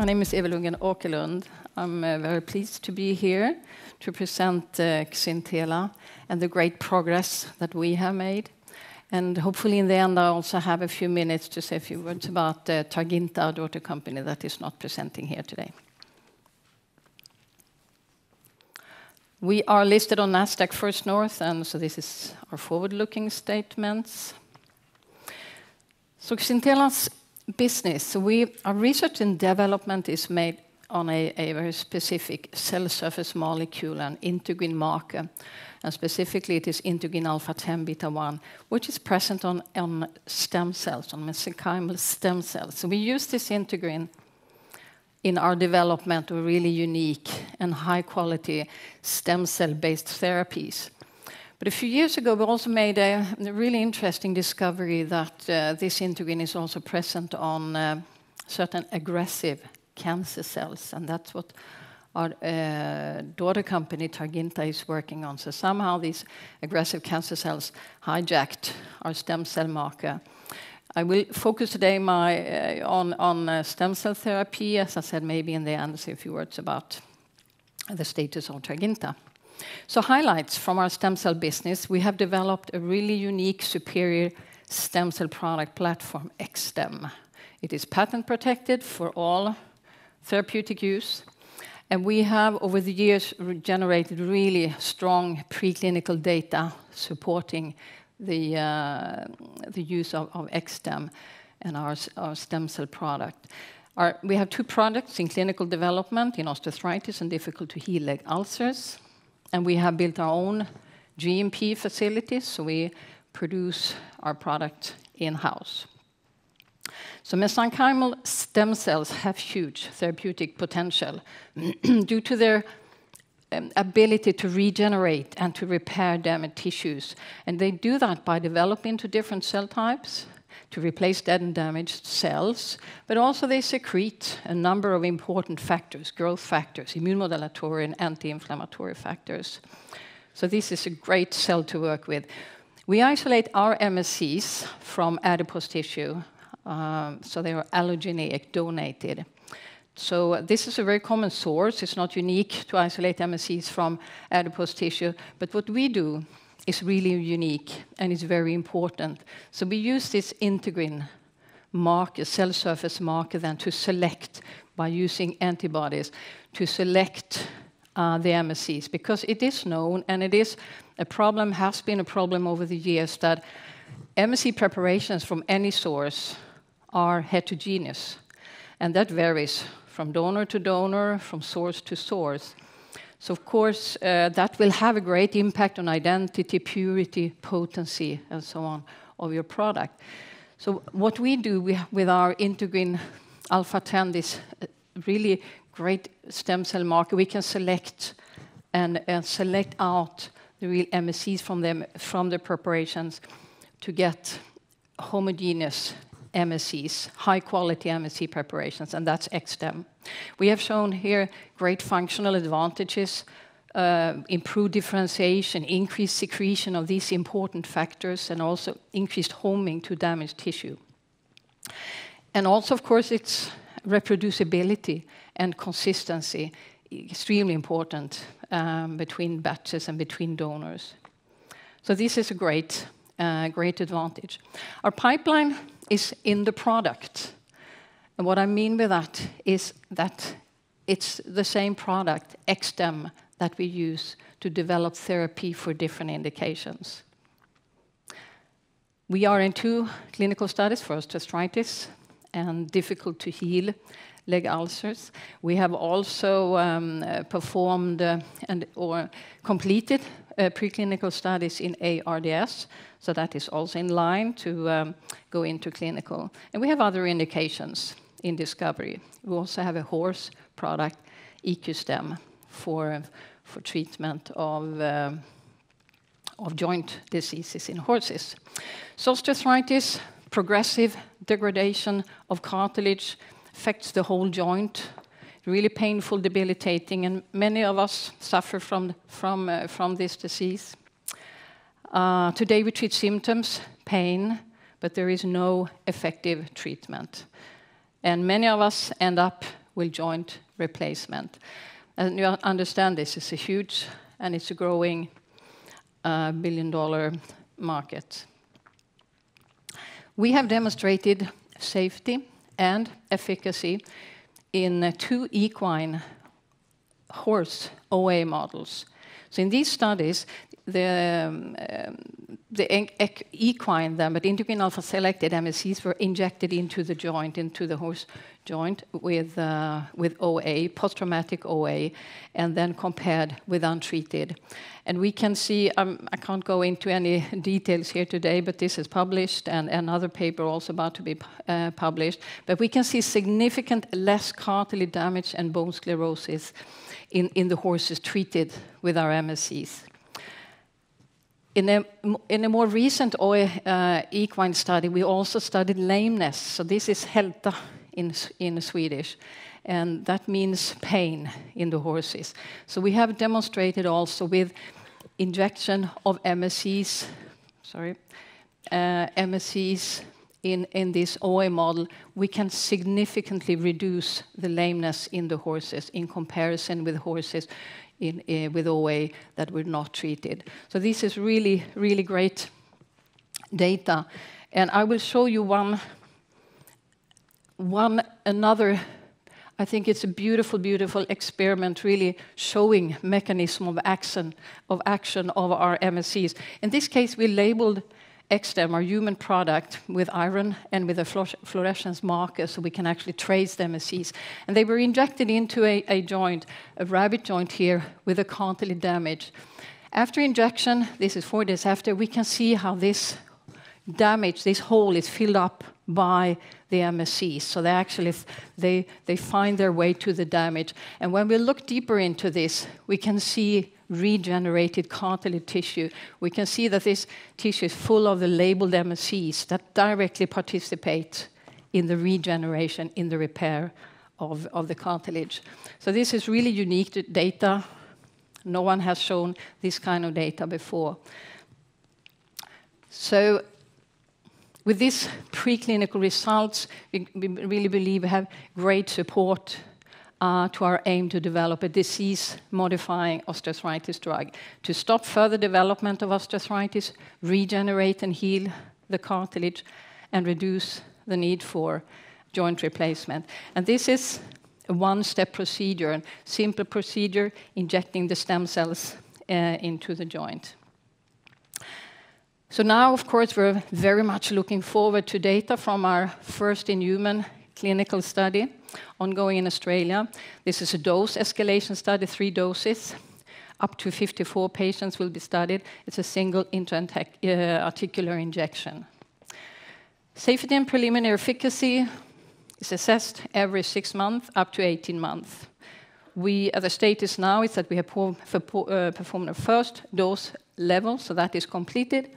My name is Evy Lundgren-Åkerlund. I'm very pleased to be here to present Xintela and the great progress that we have made. And hopefully in the end I also have a few minutes to say a few words about Targinta, our daughter company that is not presenting here today. We are listed on Nasdaq First North, and so this is our forward-looking statements. So Xintela's business, so our research and development is made on a very specific cell surface molecule, an integrin marker. And specifically it is integrin alpha-10 beta-1, which is present on stem cells, on mesenchymal stem cells. So we use this integrin in our development of really unique and high-quality stem cell-based therapies. But a few years ago, we also made a really interesting discovery that this integrin is also present on certain aggressive cancer cells, and that's what our daughter company Targinta is working on. So somehow these aggressive cancer cells hijacked our stem cell marker. I will focus today on stem cell therapy. As I said, maybe in the end, say a few words about the status of Targinta. So highlights from our stem cell business: we have developed a really unique, superior stem cell product platform, XSTEM. It is patent protected for all therapeutic use. And we have, over the years, generated really strong preclinical data supporting the use of XSTEM and our stem cell product. We have two products in clinical development in osteoarthritis and difficult-to-heal leg ulcers. And we have built our own GMP facilities, so we produce our product in-house. So mesenchymal stem cells have huge therapeutic potential due to their ability to regenerate and to repair damaged tissues. And they do that by developing into different cell types to replace dead and damaged cells, but also they secrete a number of important factors, growth factors, immunomodulatory and anti-inflammatory factors. So this is a great cell to work with. We isolate our MSCs from adipose tissue, so they are allogeneic, donated. So this is a very common source. It's not unique to isolate MSCs from adipose tissue, but what we do is really unique and is very important. So we use this integrin marker, cell surface marker, then to select, by using antibodies, to select the MSCs, because it is known, and it is a problem, has been a problem over the years, that MSC preparations from any source are heterogeneous, and that varies from donor to donor, from source to source. So of course, that will have a great impact on identity, purity, potency, and so on of your product. So what we do with our integrin alpha-10, this really great stem cell marker, we can select and select out the real MSCs from the preparations to get homogeneous MSCs, high-quality MSC preparations, and that's XSTEM. We have shown here great functional advantages, improved differentiation, increased secretion of these important factors, and also increased homing to damaged tissue. And also, of course, it's reproducibility and consistency, extremely important between batches and between donors. So this is a great advantage. Our pipeline is in the product. And what I mean by that is that it's the same product, XSTEM, that we use to develop therapy for different indications. We are in 2 clinical studies for osteoarthritis and difficult-to-heal leg ulcers. We have also performed or completed preclinical studies in ARDS, so that is also in line to go into clinical. And we have other indications in discovery. We also have a horse product, XSTEM, for treatment of joint diseases in horses. So osteoarthritis, progressive degradation of cartilage, affects the whole joint, really painful, debilitating, and many of us suffer from this disease. Today we treat symptoms, pain, but there is no effective treatment. And many of us end up with joint replacement. And you understand this is a huge and it's a growing billion-dollar market. We have demonstrated safety and efficacy in 2 equine horse OA models. So in these studies, the equine, but integrin alpha selected MSCs were injected into the joint, into the horse joint with OA, post-traumatic OA, and then compared with untreated. And we can see, I can't go into any details here today, but this is published, and another paper also about to be published. But we can see significant less cartilage damage and bone sclerosis in the horses treated with our MSCs. In a more recent equine study, we also studied lameness. So this is Xintela in Swedish, and that means pain in the horses. So we have demonstrated also with injection of MSCs, MSCs in this OA model, we can significantly reduce the lameness in the horses in comparison with horses with OA that were not treated. So this is really, really great data. And I will show you another, I think it's a beautiful, beautiful experiment really showing mechanism of action of our MSCs. In this case, we labeled XSTEM, our human product, with iron and with a fluorescence marker so we can actually trace the MSCs. And they were injected into a joint, a rabbit joint here, with a cartilage damage. After injection, this is 4 days after, we can see how this damage, this hole is filled up by the MSCs. So they actually, they find their way to the damage. And when we look deeper into this, we can see regenerated cartilage tissue. We can see that this tissue is full of the labeled MSCs that directly participate in the regeneration, in the repair of the cartilage. So this is really unique data. No one has shown this kind of data before. So with these preclinical results, we really believe we have great support to our aim to develop a disease-modifying osteoarthritis drug to stop further development of osteoarthritis, regenerate and heal the cartilage, and reduce the need for joint replacement. And this is a one-step procedure, a simple procedure, injecting the stem cells into the joint. So now, of course, we're very much looking forward to data from our first-in-human clinical study ongoing in Australia. This is a dose escalation study, 3 doses. Up to 54 patients will be studied. It's a single intra-articular injection. Safety and preliminary efficacy is assessed every 6 months, up to 18 months. The status now is that we have performed a first dose level, so that is completed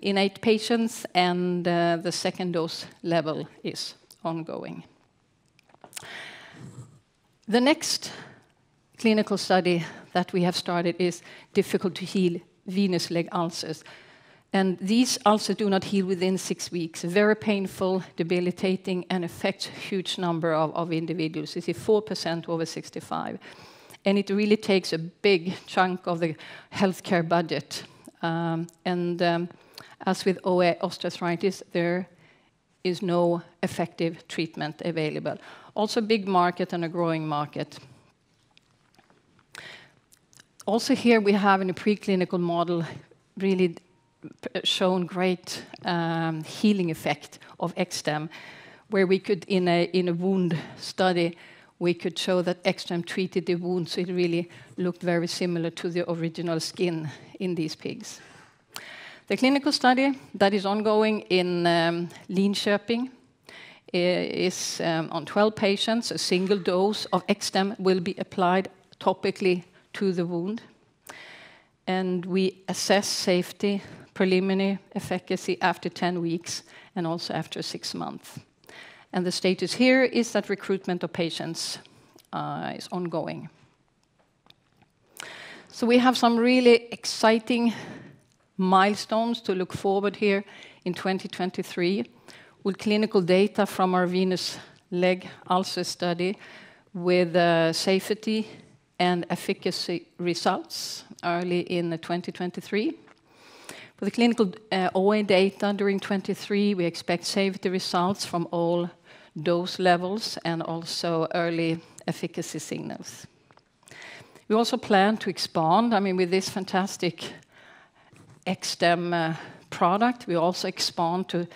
in 8 patients, and the second dose level is ongoing. The next clinical study that we have started is difficult to heal venous leg ulcers. And these ulcers do not heal within 6 weeks. Very painful, debilitating, and affects a huge number of individuals. This is 4% over 65. And it really takes a big chunk of the healthcare budget. As with OA osteoarthritis, there is no effective treatment available. Also a big market and a growing market. Also here we have in a preclinical model really shown great healing effect of XSTEM, where we could, in a wound study, we could show that XSTEM treated the wound, so it really looked very similar to the original skin in these pigs. The clinical study that is ongoing in Linköping is on 12 patients. A single dose of XSTEM will be applied topically to the wound. And we assess safety, preliminary efficacy after 10 weeks and also after 6 months. And the status here is that recruitment of patients is ongoing. So we have some really exciting milestones to look forward here in 2023 with clinical data from our venous leg ulcer study with safety and efficacy results early in 2023. For the clinical OA data during 2023, we expect safety results from all dose levels and also early efficacy signals. We also plan to expand, with this fantastic XSTEM product, we also expand to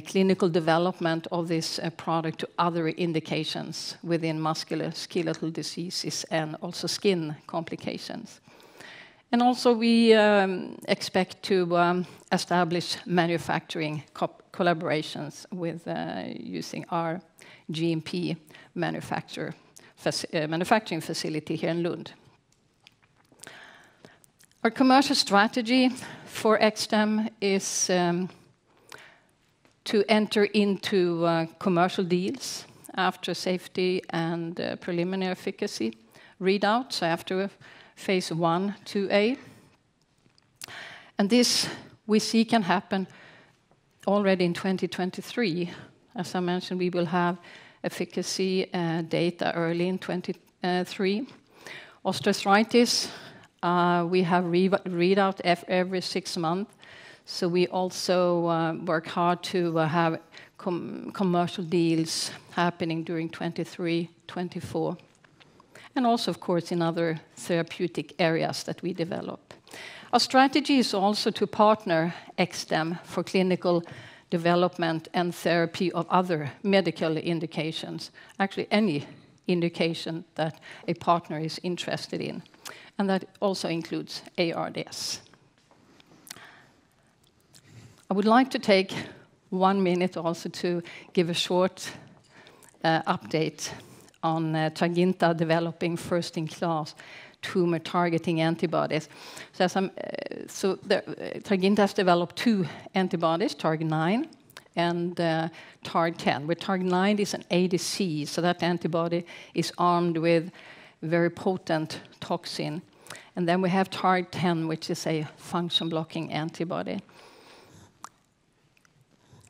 clinical development of this product to other indications within musculoskeletal diseases and also skin complications. And also we expect to establish manufacturing collaborations with using our GMP manufacturing facility here in Lund. Our commercial strategy for XSTEM is to enter into commercial deals after safety and preliminary efficacy readouts, so after phase 1, 2A. And this we see can happen already in 2023. As I mentioned, we will have efficacy data early in 2023. Osteoarthritis, we have readout every 6 months. So we also work hard to have commercial deals happening during 23, 24. And also, of course, in other therapeutic areas that we develop. Our strategy is also to partner XSTEM for clinical development and therapy of other medical indications, actually any indication that a partner is interested in. And that also includes ARDS. I would like to take 1 minute also to give a short update on Targinta developing first-in-class tumor-targeting antibodies. Targinta has developed 2 antibodies, Targ9 and Targ10, where Targ9 is an ADC, so that antibody is armed with very potent toxin. And then we have Targ10, which is a function-blocking antibody.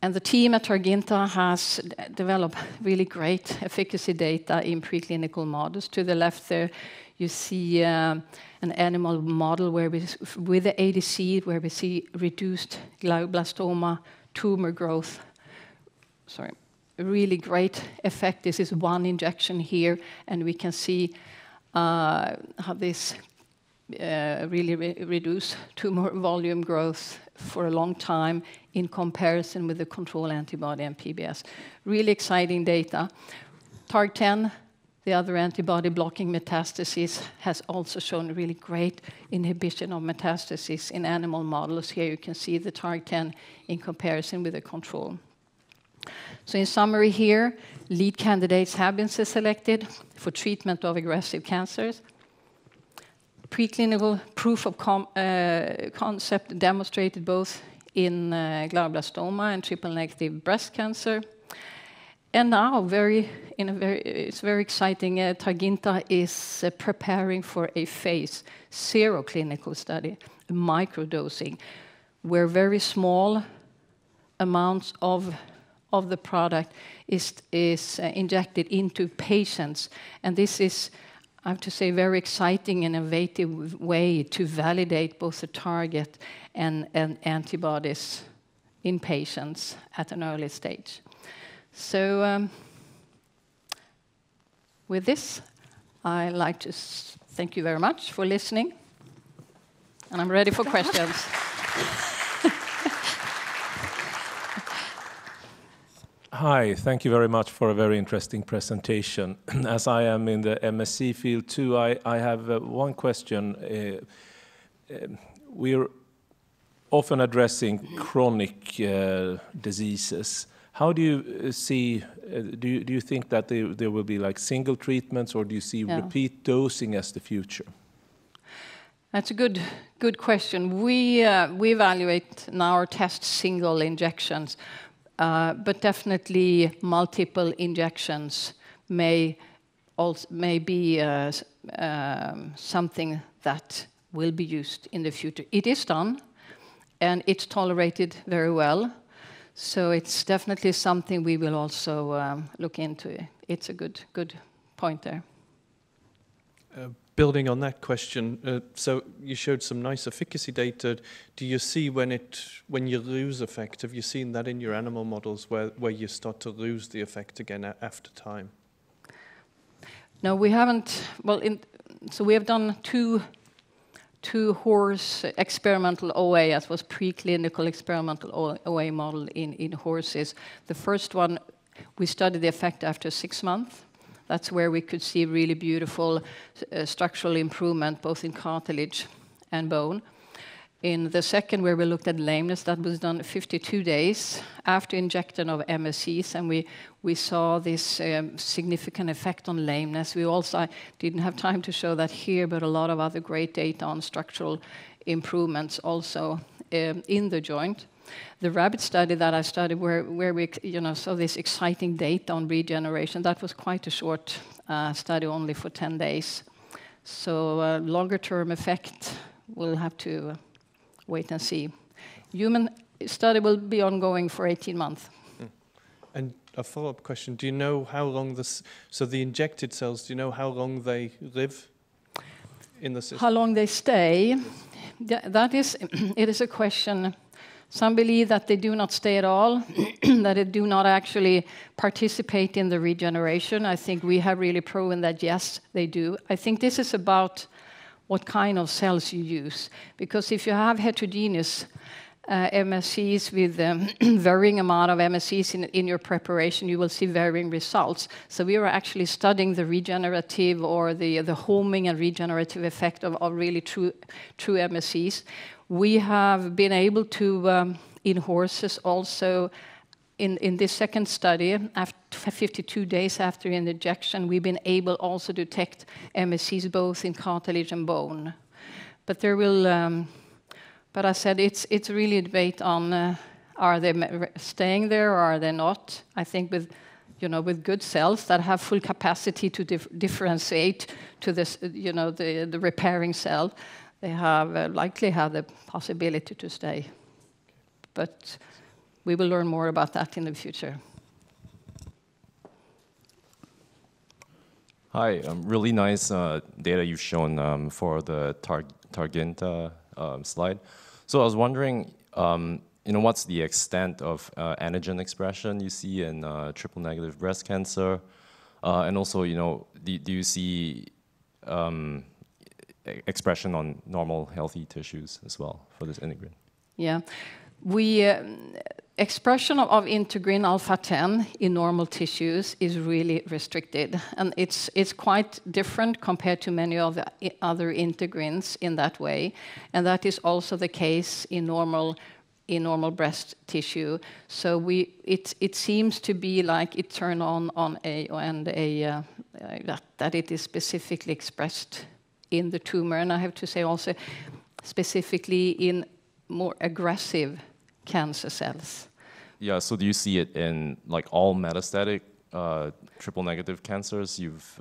And the team at Targinta has developed really great efficacy data in preclinical models. To the left there, you see an animal model where with the ADC, where we see reduced glioblastoma tumor growth. Sorry, a really great effect. This is 1 injection here, and we can see how this really reduce tumor volume growth for a long time in comparison with the control antibody and PBS. Really exciting data. Targ10, the other antibody blocking metastases, has also shown really great inhibition of metastases in animal models. Here you can see the Targ10 in comparison with the control. So in summary here, lead candidates have been selected for treatment of aggressive cancers. Preclinical proof of concept demonstrated both in glioblastoma and triple-negative breast cancer. And now, it's very exciting. Targinta is preparing for a phase 0 clinical study, microdosing, where very small amounts of the product is injected into patients. And this is, I have to say, very exciting and innovative way to validate both the target and antibodies in patients at an early stage. So with this, I'd like to thank you very much for listening. And I'm ready for questions. Hi, thank you very much for a very interesting presentation. As I am in the MSc field too, I have one question. We're often addressing chronic diseases. How do you see, do you think that there will be like single treatments, or do you see repeat dosing as the future? That's a good question. We evaluate now or test single injections, but definitely multiple injections may be something that will be used in the future. It is done, and it's tolerated very well. So it's definitely something we will also look into. It's a good point there. Building on that question, so you showed some nice efficacy data. Do you see when you lose effect? Have you seen that in your animal models where you start to lose the effect again after time? No, we haven't. Well, so we have done two horse experimental OA, as was preclinical experimental OA model in horses. The first one, we studied the effect after 6 months. That's where we could see really beautiful structural improvement, both in cartilage and bone. In the second, where we looked at lameness, that was done 52 days after injection of MSCs, and we saw this significant effect on lameness. We also, I didn't have time to show that here, but a lot of other great data on structural improvements also in the joint. The rabbit study that I studied, where we saw this exciting data on regeneration, that was quite a short study, only for 10 days. So longer-term effect, we'll have to wait and see. Human study will be ongoing for 18 months. And a follow-up question: do you know how long so the injected cells? Do you know how long they live in the system? How long they stay? It is a question. Some believe that they do not stay at all, that they do not actually participate in the regeneration. I think we have really proven that, yes, they do. I think this is about what kind of cells you use. Because if you have heterogeneous MSCs with varying amount of MSCs in your preparation, you will see varying results. So we are actually studying the regenerative or the homing and regenerative effect of really true MSCs. We have been able to, in horses also, in this second study, after 52 days after an injection, we've been able also to detect MSCs both in cartilage and bone. But there will, but I said it's really a debate on are they staying there or are they not? I think with good cells that have full capacity to differentiate to this, the repairing cell, they have likely have the possibility to stay. But we will learn more about that in the future. Hi, really nice data you've shown for the Targinta slide. So I was wondering, what's the extent of antigen expression you see in triple-negative breast cancer? And also, do you see expression on normal, healthy tissues as well for this integrin? Yeah. Expression of integrin alpha-10 in normal tissues is really restricted, and it's quite different compared to many of the other integrins in that way, and that is also the case in normal breast tissue. So it seems to be like it turn on that it is specifically expressed in the tumor, and I have to say also specifically in more aggressive cancer cells. Yeah, so do you see it in like all metastatic triple-negative cancers you've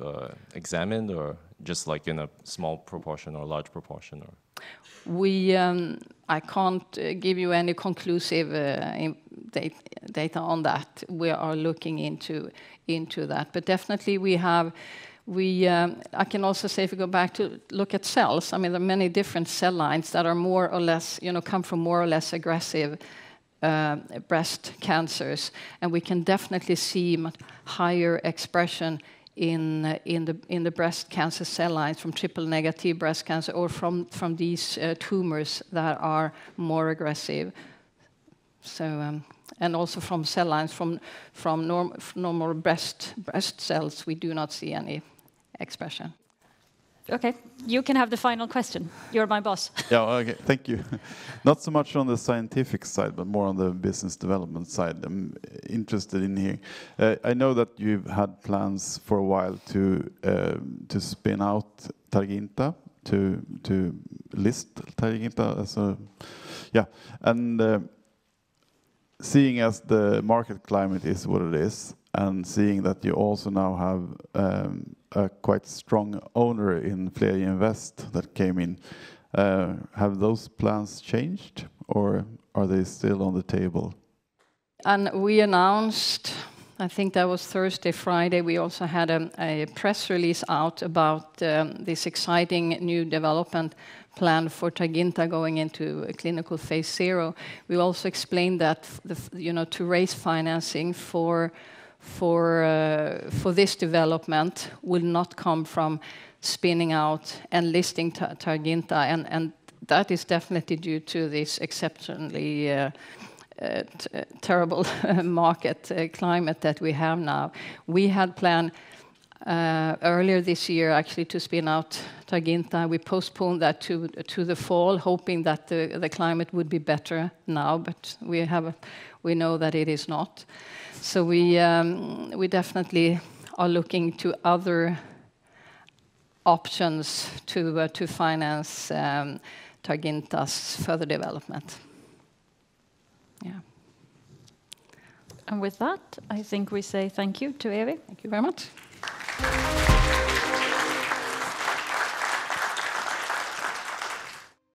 examined, or just like in a small proportion or large proportion? Or? I can't give you any conclusive data on that. We are looking into that, but definitely we have. I can also say, if we go back to look at cells, I mean, there are many different cell lines that are more or less, come from more or less aggressive breast cancers, and we can definitely see much higher expression in the breast cancer cell lines from triple-negative breast cancer or from these tumors that are more aggressive. So. And also from cell lines from normal breast cells, we do not see any expression. Okay, you can have the final question. You're my boss. Yeah, okay, thank you. Not so much on the scientific side, but more on the business development side. I'm interested in here. I know that you've had plans for a while to spin out Targinta, to list Targinta as a, yeah, and. Seeing as the market climate is what it is, and seeing that you also now have a quite strong owner in Flerie Invest that came in, have those plans changed, or are they still on the table? And we announced, I think that was Thursday, Friday, we also had a press release out about this exciting new development plan for Targinta going into a clinical phase 0. We also explained that to raise financing for this development will not come from spinning out and listing Targinta, and that is definitely due to this exceptionally terrible market climate that we have now. We had planned earlier this year actually to spin out Targinta. We postponed that to the fall, hoping that the climate would be better now, but we know that it is not. So we definitely are looking to other options to finance Targinta's further development. Yeah. And with that, I think we say thank you to Evy. Thank you very much.